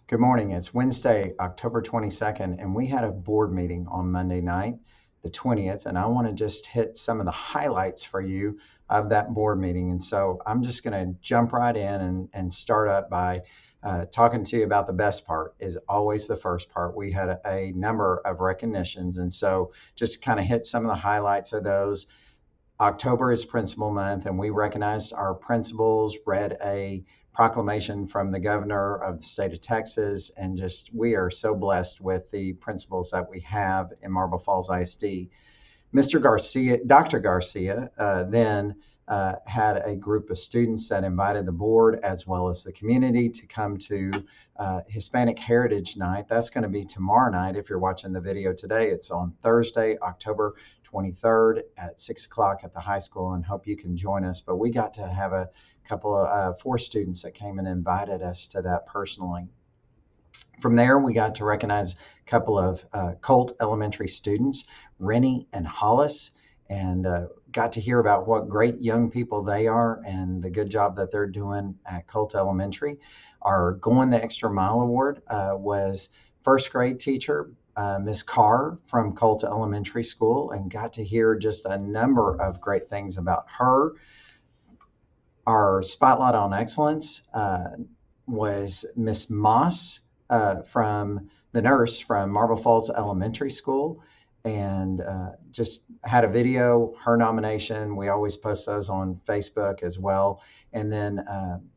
Good morning. It's Wednesday, October 22nd, and we had a board meeting on Monday night, the 20th, and I want to just hit some of the highlights for you of that board meeting. And so I'm just going to jump right in and start up by talking to you about the best part is always the first part. We had a number of recognitions, and so just kind of hit some of the highlights of those. October is Principal Month, and we recognized our principals, read a proclamation from the governor of the state of Texas, and just we are so blessed with the principals that we have in Marble Falls ISD. Mr. Garcia, Dr. Garcia, then had a group of students that invited the board as well as the community to come to Hispanic Heritage Night. That's going to be tomorrow night. If you're watching the video today, it's on Thursday, October 23rd at 6 o'clock at the high school, and hope you can join us. But we got to have a couple of 4 students that came and invited us to that personally. From there, we got to recognize a couple of Colt Elementary students, Rennie and Hollis, and got to hear about what great young people they are and the good job that they're doing at Colt Elementary. Our Going the Extra Mile Award was first grade teacher, Miss Carr from Colt Elementary School, and got to hear just a number of great things about her. Our Spotlight on Excellence was Miss Moss, from the nurse from Marble Falls Elementary School, and just had a video, her nomination. We always post those on Facebook as well. And then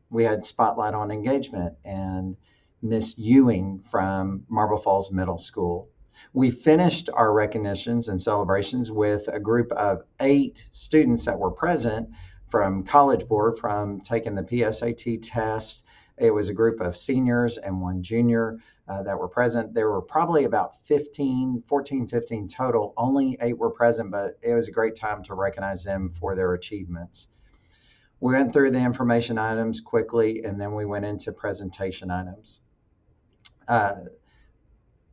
we had Spotlight on Engagement and Miss Ewing from Marble Falls Middle School. We finished our recognitions and celebrations with a group of 8 students that were present from College Board from taking the PSAT test. It was a group of seniors and 1 junior that were present. There were probably about 15 total. Only 8 were present, but it was a great time to recognize them for their achievements. We went through the information items quickly, and then we went into presentation items.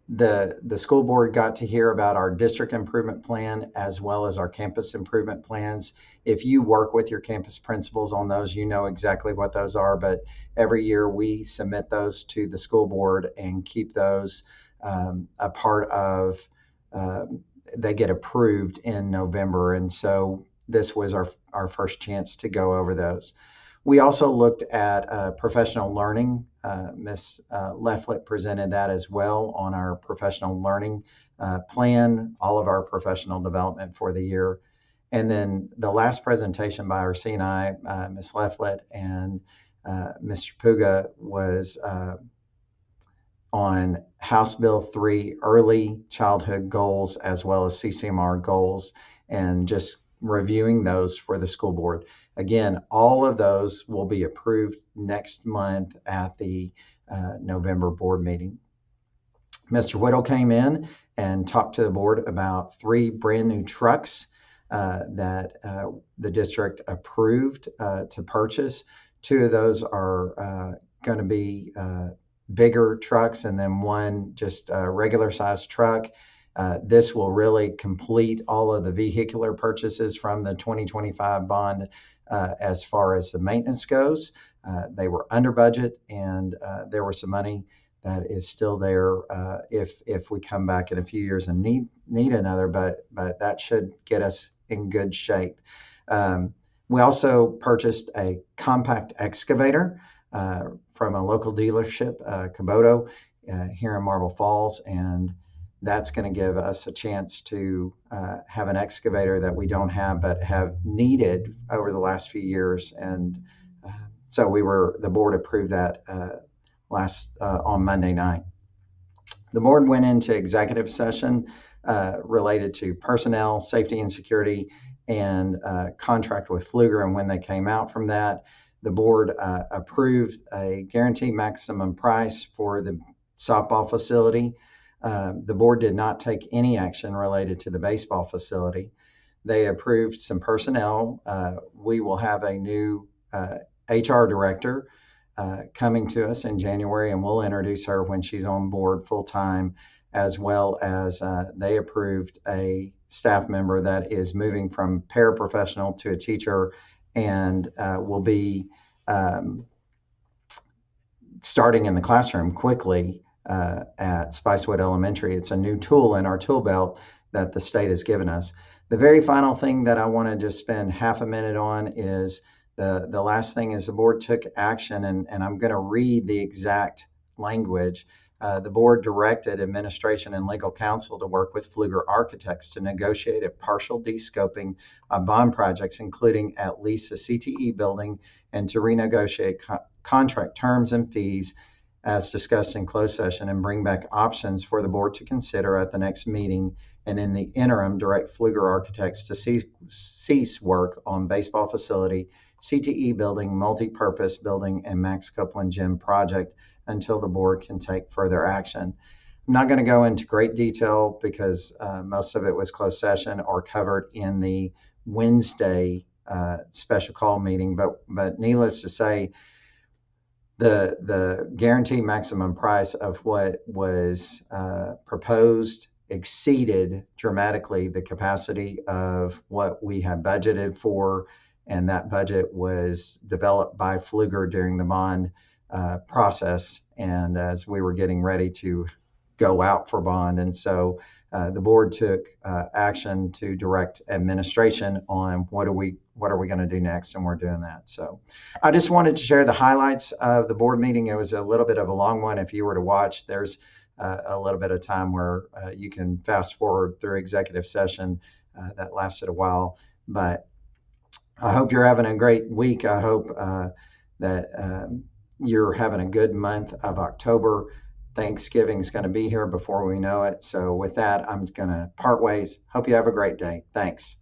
The school board got to hear about our district improvement plan as well as our campus improvement plans. If you work with your campus principals on those, you know exactly what those are, but every year we submit those to the school board and keep those a part of, they get approved in November. And so this was our first chance to go over those. We also looked at professional learning. Ms. Lefflet presented that as well on our professional learning plan, all of our professional development for the year. And then the last presentation by our C&I, Ms. Lefflet and Mr. Puga, was on House Bill 3 early childhood goals as well as CCMR goals, and just reviewing those for the school board. Again, all of those will be approved next month at the November board meeting. Mr. Whittle came in and talked to the board about 3 brand new trucks that the district approved to purchase. 2 of those are going to be bigger trucks, and then 1 just a regular sized truck. This will really complete all of the vehicular purchases from the 2025 bond as far as the maintenance goes. They were under budget, and there was some money that is still there if we come back in a few years and need another, but that should get us in good shape. We also purchased a compact excavator from a local dealership, Kubota, here in Marble Falls, and that's going to give us a chance to have an excavator that we don't have but have needed over the last few years. And so the board approved that on Monday night. The board went into executive session related to personnel, safety and security, and contract with Pfluger. And when they came out from that, the board approved a guaranteed maximum price for the softball facility. The board did not take any action related to the baseball facility. They approved some personnel. We will have a new HR director coming to us in January, and we'll introduce her when she's on board full time, as well as they approved a staff member that is moving from paraprofessional to a teacher and will be starting in the classroom quickly at Spicewood Elementary. It's a new tool in our tool belt that the state has given us. The very final thing that I want to just spend half a minute on is the last thing is the board took action, and I'm going to read the exact language. The board directed administration and legal counsel to work with Pfluger Architects to negotiate a partial de-scoping of bond projects, including at least the CTE building, and to renegotiate contract terms and fees as discussed in closed session, and bring back options for the board to consider at the next meeting. And in the interim, direct Pfluger Architects to cease work on baseball facility, CTE building, multi-purpose building, and Max Copeland Gym project until the board can take further action. I'm not going to go into great detail because most of it was closed session or covered in the Wednesday special call meeting, but needless to say, the guaranteed maximum price of what was proposed exceeded dramatically the capacity of what we had budgeted for, and that budget was developed by Pfluger during the bond process, and as we were getting ready to go out for bond. And so the board took action to direct administration on what are we going to do next, and we're doing that. So I just wanted to share the highlights of the board meeting. It was a little bit of a long one. If you were to watch, there's a little bit of time where you can fast forward through executive session that lasted a while, but I hope you're having a great week. I hope that you're having a good month of October. Thanksgiving is going to be here before we know it. So with that, I'm going to part ways. Hope you have a great day. Thanks.